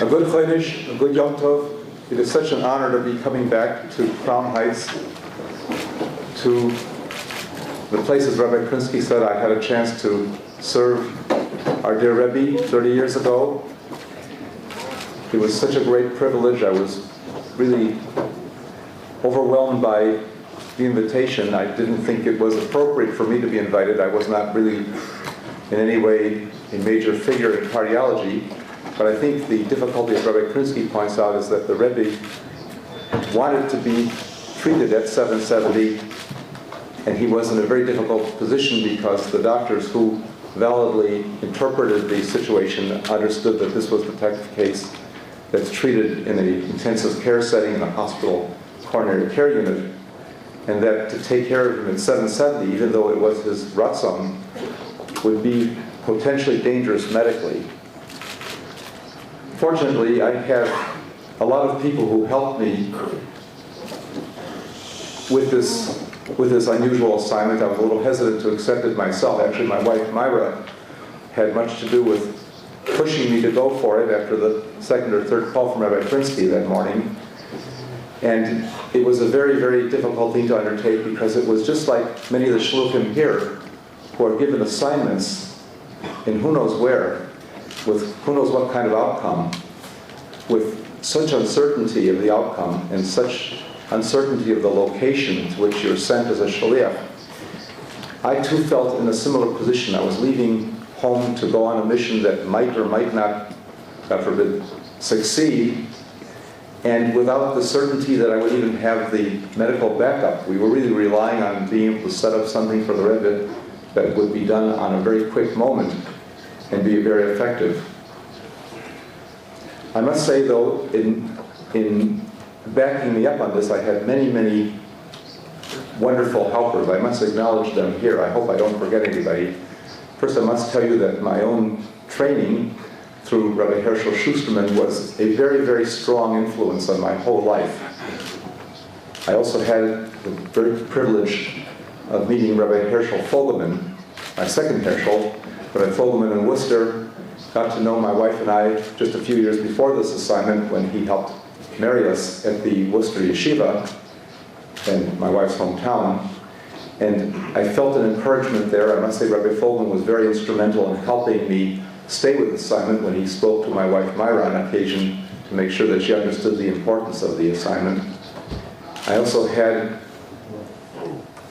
A good Chodesh, a good Yom Tov. It is such an honor to be coming back to Crown Heights, to the places Rabbi Krinsky said I had a chance to serve our dear Rebbe 30 years ago. It was such a great privilege. I was really overwhelmed by the invitation. I didn't think it was appropriate for me to be invited. I was not really in any way a major figure in cardiology. But I think the difficulty, as Rabbi Krinsky points out, is that the Rebbe wanted to be treated at 770, and he was in a very difficult position because the doctors who validly interpreted the situation understood that this was the type of case that's treated in an intensive care setting in a hospital coronary care unit, and that to take care of him at 770, even though it was his ratzon, would be potentially dangerous medically. Fortunately, I have a lot of people who helped me with this unusual assignment. I was a little hesitant to accept it myself. Actually, my wife, Myra, had much to do with pushing me to go for it after the second or third call from Rabbi Krinsky that morning. And it was a very, very difficult thing to undertake because it was just like many of the Shluchim here who are given assignments in who knows where, with who knows what kind of outcome, with such uncertainty of the outcome and such uncertainty of the location to which you're sent as a shaliach. I too felt in a similar position. I was leaving home to go on a mission that might or might not, God forbid, succeed, and without the certainty that I would even have the medical backup. We were really relying on being able to set up something for the Rebbe that would be done on a very quick moment and be very effective. I must say, though, in backing me up on this, I had many, many wonderful helpers. I must acknowledge them here. I hope I don't forget anybody. First, I must tell you that my own training through Rabbi Herschel Schusterman was a very, very strong influence on my whole life. I also had the very privilege of meeting Rabbi Herschel Fogelman, my second Herschel, Rabbi Fogelman in Worcester. Got to know my wife and I just a few years before this assignment when he helped marry us at the Worcester Yeshiva in my wife's hometown. And I felt an encouragement there. I must say Rabbi Fogelman was very instrumental in helping me stay with the assignment when he spoke to my wife Myra on occasion to make sure that she understood the importance of the assignment. I also had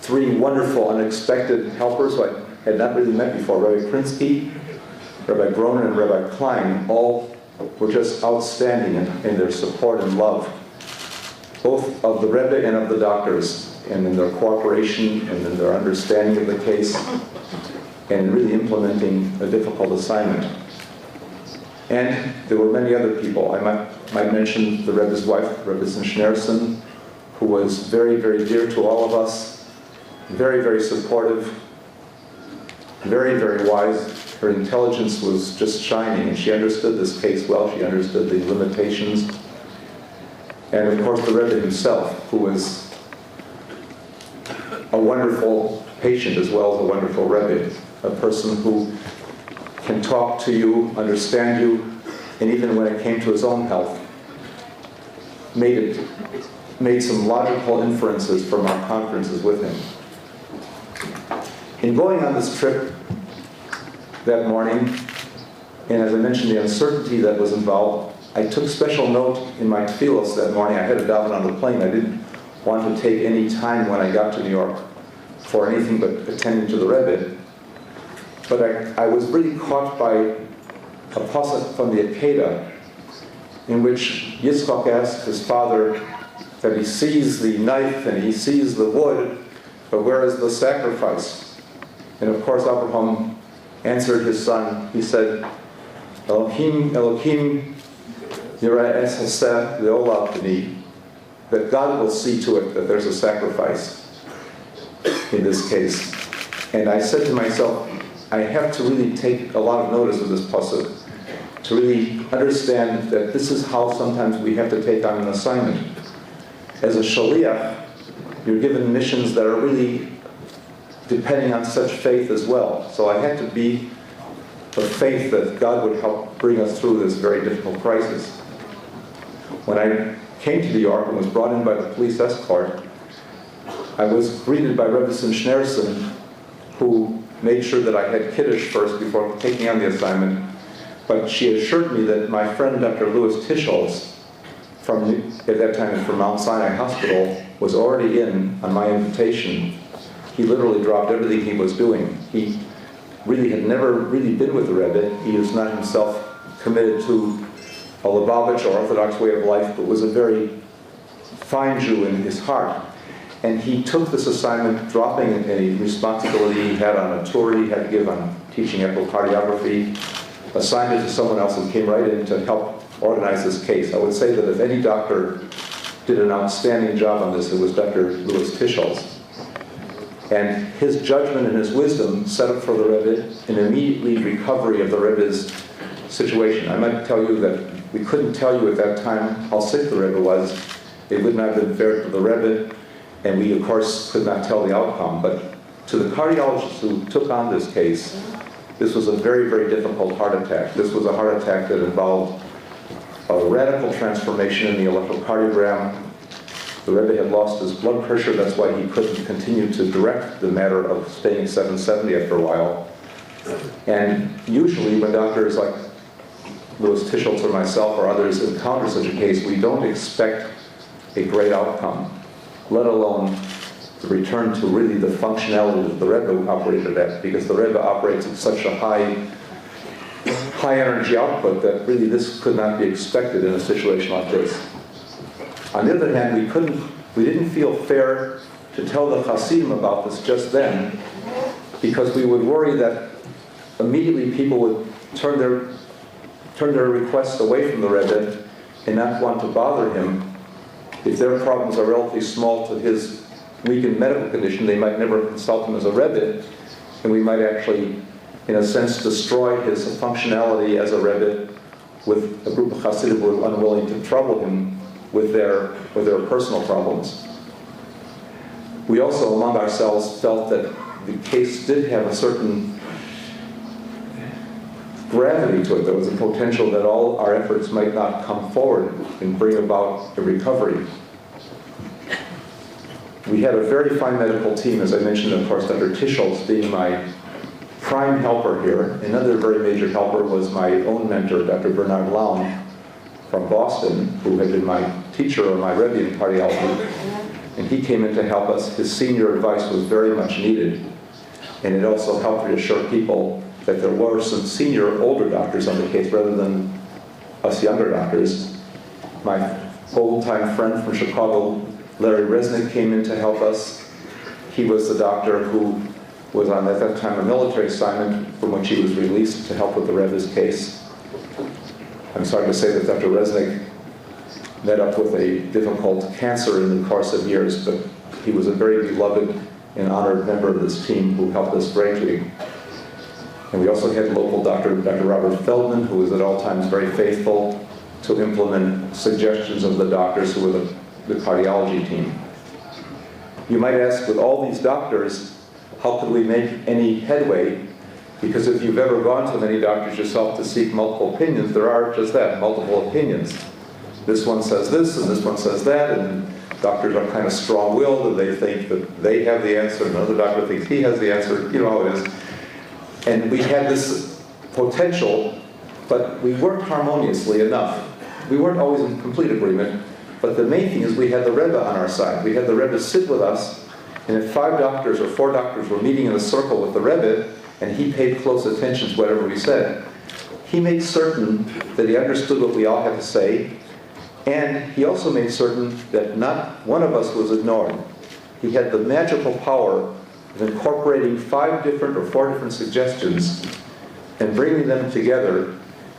three wonderful, unexpected helpers who I had not really met before. Rabbi Krinsky, Rabbi Groner, and Rabbi Klein, all were just outstanding in their support and love, both of the Rebbe and of the doctors, and in their cooperation and in their understanding of the case, and really implementing a difficult assignment. And there were many other people. I might mention the Rebbe's wife, Rebbe Schneerson, who was very, very dear to all of us, very, very supportive, very, very wise. Her intelligence was just shining, and she understood this case well. She understood the limitations. And of course, the Rebbe himself, who was a wonderful patient as well as a wonderful Rebbe, a person who can talk to you, understand you, and even when it came to his own health, made some logical inferences from our conferences with him. In going on this trip that morning, and as I mentioned, the uncertainty that was involved, I took special note in my tefillos that morning. I had a daven on the plane. I didn't want to take any time when I got to New York for anything but attending to the Rebbe. But I was really caught by a pasuk from the Akedah, in which Yitzchak asked his father that he sees the knife and he sees the wood, but where is the sacrifice? And of course, Abraham answered his son. He said, Elohim, Elohim, Yira'es Haseh Le'olam B'ni, that God will see to it that there's a sacrifice in this case. And I said to myself, I have to really take a lot of notice of this pasuk, to really understand that this is how sometimes we have to take on an assignment. As a shaliach, you're given missions that are really depending on such faith as well. So I had to be of faith that God would help bring us through this very difficult crisis. When I came to New York and was brought in by the police escort, I was greeted by Rebbe Schneerson, who made sure that I had Kiddush first before taking on the assignment. But she assured me that my friend Dr. Louis Tischels, at that time from Mount Sinai Hospital, was already in on my invitation. He literally dropped everything he was doing. He really had never really been with the Rebbe. He was not himself committed to a Lubavitch or Orthodox way of life, but was a very fine Jew in his heart. And he took this assignment, dropping a responsibility he had on a tour he had to give on teaching echocardiography, assigned it to someone else and came right in to help organize this case. I would say that if any doctor did an outstanding job on this, it was Dr. Louis Tischels. And his judgment and his wisdom set up for the Rebbe an immediately recovery of the Rebbe's situation. I might tell you that we couldn't tell you at that time how sick the Rebbe was. It would not have been fair to the Rebbe, and we, of course, could not tell the outcome. But to the cardiologist who took on this case, this was a very, very difficult heart attack. This was a heart attack that involved a radical transformation in the electrocardiogram. The Rebbe had lost his blood pressure. That's why he couldn't continue to direct the matter of staying at 770 after a while. And usually when doctors like Louis Tischels or myself or others encounter such a case, we don't expect a great outcome, let alone the return to really the functionality that the Rebbe operated at, because the Rebbe operates at such a high energy output that really this could not be expected in a situation like this. On the other hand, we didn't feel fair to tell the Hasidim about this just then, because we would worry that immediately people would turn their requests away from the Rebbe and not want to bother him. If their problems are relatively small to his weakened medical condition, they might never consult him as a Rebbe, and we might actually, in a sense, destroy his functionality as a Rebbe with a group of Hasidim who were unwilling to trouble him with their personal problems. We also, among ourselves, felt that the case did have a certain gravity to it. There was a potential that all our efforts might not come forward and bring about a recovery. We had a very fine medical team, as I mentioned, of course, Dr. Tischels being my prime helper here. Another very major helper was my own mentor, Dr. Bernard Laum from Boston, who had been my teacher or my Rebbe in cardiology. And he came in to help us. His senior advice was very much needed. And it also helped reassure people that there were some senior, older doctors on the case rather than us younger doctors. My old-time friend from Chicago, Larry Resnick, came in to help us. He was the doctor who was on, at that time, a military assignment from which he was released to help with the Rebbe's case. I'm sorry to say that Dr. Resnick met up with a difficult cancer in the course of years, but he was a very beloved and honored member of this team who helped us greatly. And we also had local Dr. Robert Feldman, who was at all times very faithful to implement suggestions of the doctors who were the cardiology team. You might ask, with all these doctors, how could we make any headway? Because if you've ever gone to many doctors yourself to seek multiple opinions, there are just that, multiple opinions. This one says this, and this one says that, and doctors are kind of strong-willed, and they think that they have the answer, and another doctor thinks he has the answer. You know how it is. And we had this potential, but we worked harmoniously enough. We weren't always in complete agreement, but the main thing is we had the Rebbe on our side. We had the Rebbe sit with us, and if 5 doctors or 4 doctors were meeting in a circle with the Rebbe, and he paid close attention to whatever we said, he made certain that he understood what we all had to say, and he also made certain that not one of us was ignored. He had the magical power of incorporating 5 different or 4 different suggestions and bringing them together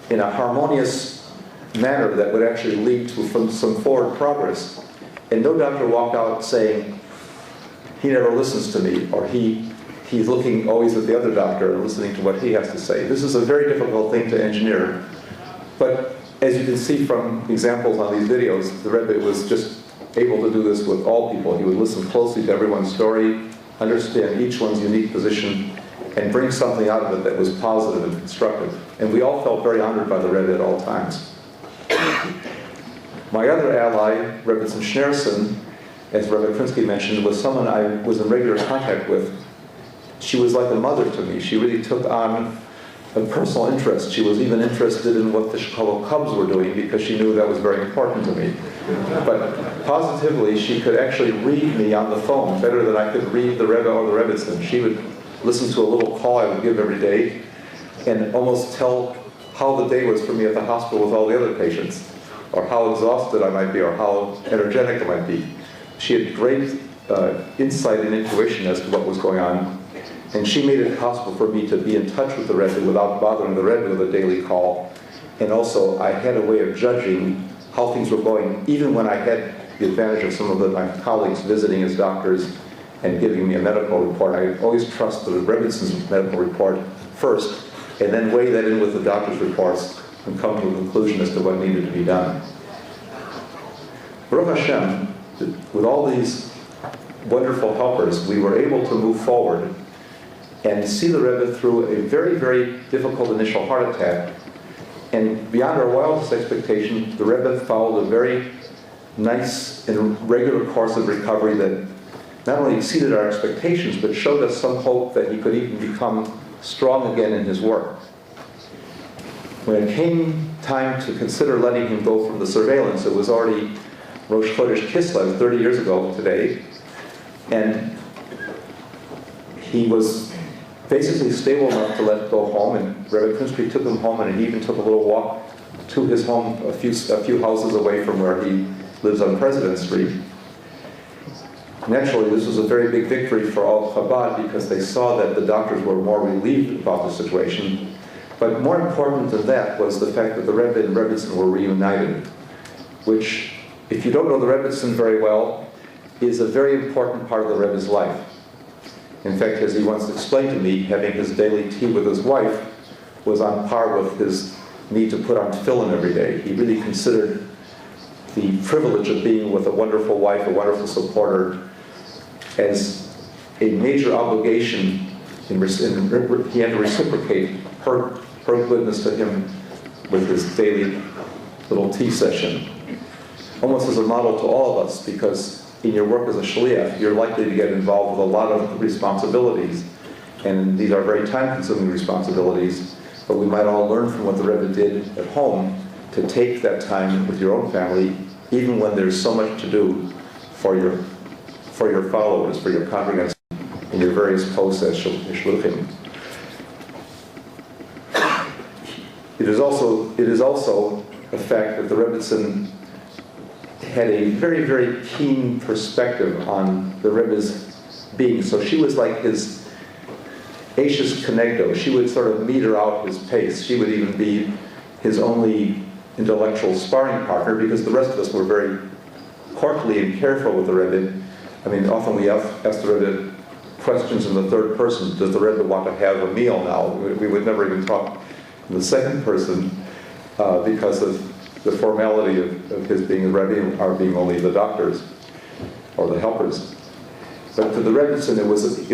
in a harmonious manner that would actually lead to some forward progress. And no doctor walked out saying, he never listens to me, or he's looking always at the other doctor and listening to what he has to say. This is a very difficult thing to engineer. But as you can see from examples on these videos, the Rebbe was just able to do this with all people. He would listen closely to everyone's story, understand each one's unique position, and bring something out of it that was positive and constructive. And we all felt very honored by the Rebbe at all times. My other ally, Rebbe Schneerson, as Rebbe Krinsky mentioned, was someone I was in regular contact with. She was like a mother to me. She really took on a personal interest. She was even interested in what the Chicago Cubs were doing because she knew that was very important to me. But positively, she could actually read me on the phone better than I could read the Rebbe or the Rebbitzin. She would listen to a little call I would give every day and almost tell how the day was for me at the hospital with all the other patients, or how exhausted I might be, or how energetic I might be. She had great insight and intuition as to what was going on, and she made it possible for me to be in touch with the Rebbe without bothering the Rebbe with a daily call. And also, I had a way of judging how things were going, even when I had the advantage of some of my colleagues visiting as doctors and giving me a medical report. I always trust the Rebbitzins' medical report first, and then weigh that in with the doctor's reports and come to a conclusion as to what needed to be done. Baruch Hashem, with all these wonderful helpers, we were able to move forward and see the Rebbe through a very, very difficult initial heart attack. And beyond our wildest expectation, the Rebbe followed a very nice and regular course of recovery that not only exceeded our expectations, but showed us some hope that he could even become strong again in his work. When it came time to consider letting him go from the surveillance, it was already Rosh Chodesh Kislev 30 years ago today, and he was basically stable enough to let go home, and Rebbe Krinsky took him home, and he even took a little walk to his home a few houses away from where he lives on President Street. Naturally, this was a very big victory for all Chabad because they saw that the doctors were more relieved about the situation. But more important than that was the fact that the Rebbe and Rebbitzin were reunited, which, if you don't know the Rebbitzin very well, is a very important part of the Rebbe's life. In fact, as he once explained to me, having his daily tea with his wife was on par with his need to put on tefillin every day. He really considered the privilege of being with a wonderful wife, a wonderful supporter, as a major obligation. He had to reciprocate her goodness to him with his daily little tea session. Almost as a model to all of us, because in your work as a shliach, you're likely to get involved with a lot of responsibilities. And these are very time-consuming responsibilities, but we might all learn from what the Rebbe did at home to take that time with your own family, even when there's so much to do for your followers, for your congregants, in your various posts as Shluchim. It is also a fact that the Rebbitzin had a very, very keen perspective on the Rebbe's being. So she was like his Ashes Konegdo. She would sort of meter out his pace. She would even be his only intellectual sparring partner, because the rest of us were very courtly and careful with the Rebbe. I mean, often we ask the Rebbe questions in the third person. Does the Rebbe want to have a meal now? We would never even talk in the second person because of the formality of his being a Rebbe and our being only the doctors or the helpers. But to the Rebbitzin, it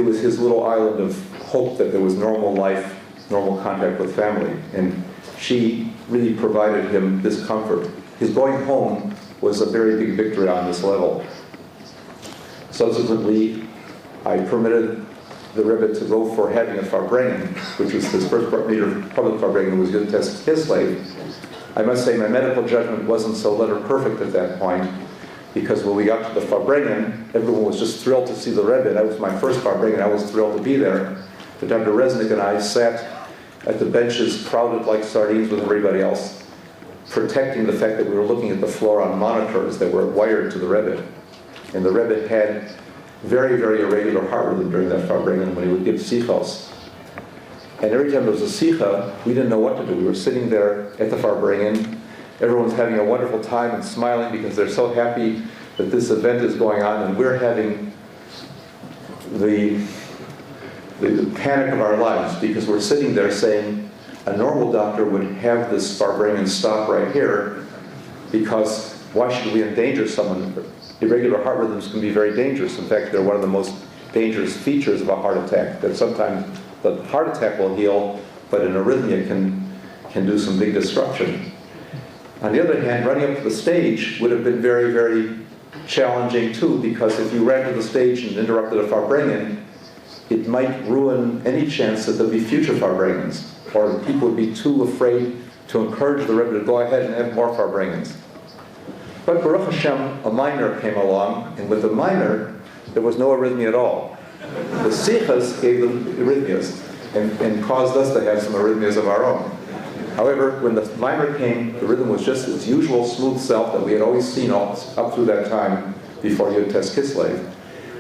was his little island of hope that there was normal life, normal contact with family. And she really provided him this comfort. His going home was a very big victory on this level. Subsequently, I permitted the Rebbe to go for having a farbrengen, which was his first public farbrengen, was going to test Kislev. I must say my medical judgment wasn't so letter perfect at that point, because when we got to the farbrengen, everyone was just thrilled to see the Rebbe. That was my first farbrengen. I was thrilled to be there. But Dr. Resnick and I sat at the benches, crowded like sardines with everybody else, protecting the fact that we were looking at the floor on monitors that were wired to the Rebbe. And the Rebbe had very, very irregular heart rhythm during that farbrengen when he would give sichos. And every time there was a sicha, we didn't know what to do. We were sitting there at the farbrengen. Everyone's having a wonderful time and smiling because they're so happy that this event is going on, and we're having the panic of our lives, because we're sitting there saying a normal doctor would have this farbrengen stop right here, because why should we endanger someone? Irregular heart rhythms can be very dangerous. In fact, they're one of the most dangerous features of a heart attack that sometimes the heart attack will heal, but an arrhythmia can do some big destruction. On the other hand, running up to the stage would have been very, very challenging too, because if you ran to the stage and interrupted a farbrengen, it might ruin any chance that there'll be future farbrengens, or people would be too afraid to encourage the Rebbe to go ahead and have more farbrengens. But Baruch Hashem, a minor came along, and with the minor, there was no arrhythmia at all. The sichas gave them arrhythmias, and caused us to have some arrhythmias of our own. However, when the minor came, the rhythm was just its usual smooth self that we had always seen up through that time before he would test Kislev.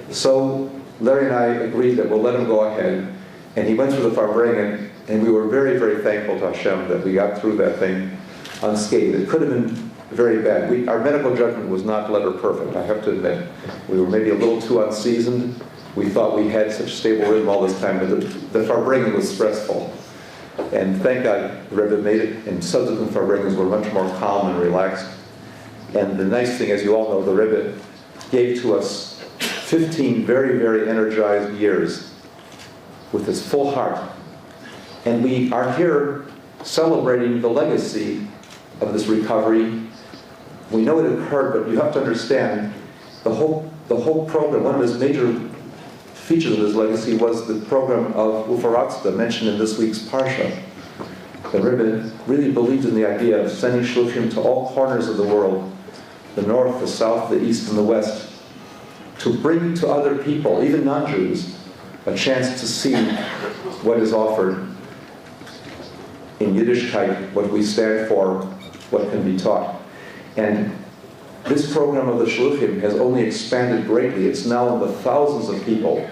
So Larry and I agreed that we'll let him go ahead, and he went through the farbrengen, and we were very, very thankful to Hashem that we got through that thing unscathed. It could have been very bad. Our medical judgment was not letter perfect, I have to admit. We were maybe a little too unseasoned. We thought we had such stable rhythm all this time, but the farbrengen was stressful. And thank God the Rebbe made it, and subsequent farbrengens were much more calm and relaxed. And the nice thing, as you all know, the Rebbe gave to us 15 very, very energized years with his full heart. And we are here celebrating the legacy of this recovery. We know it occurred, but you have to understand the whole program. One of his major features of his legacy was the program of Ufaratzda, mentioned in this week's Parsha. The Rebbe really believed in the idea of sending Shluchim to all corners of the world, the north, the south, the east, and the west, to bring to other people, even non-Jews, a chance to see what is offered in Yiddishkeit, what we stand for, what can be taught. And this program of the Shluchim has only expanded greatly. It's now in the thousands of people.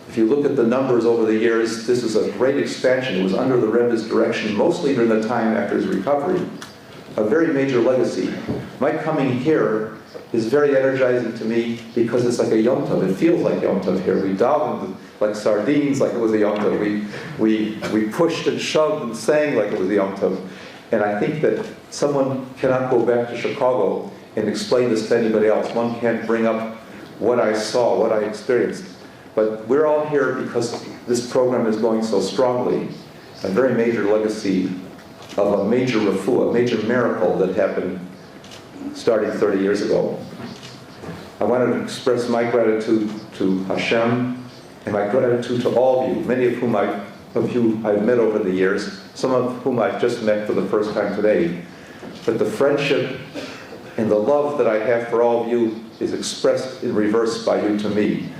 If you look at the numbers over the years, this is a great expansion. It was under the Rebbe's direction, mostly during the time after his recovery. A very major legacy. My coming here is very energizing to me because it's like a Yom Tov. It feels like Yom Tov here. We davened like sardines, like it was a Yom Tov. We pushed and shoved and sang like it was a Yom Tov. And I think that someone cannot go back to Chicago and explain this to anybody else. One can't bring up what I saw, what I experienced. But we're all here because this program is going so strongly. A very major legacy of a major refuah, a major miracle that happened starting 30 years ago. I want to express my gratitude to Hashem and my gratitude to all of you, many of whom I've met over the years, some of whom I've just met for the first time today. But the friendship and the love that I have for all of you is expressed in reverse by you to me.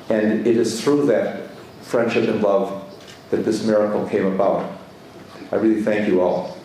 And it is through that friendship and love that this miracle came about. I really thank you all.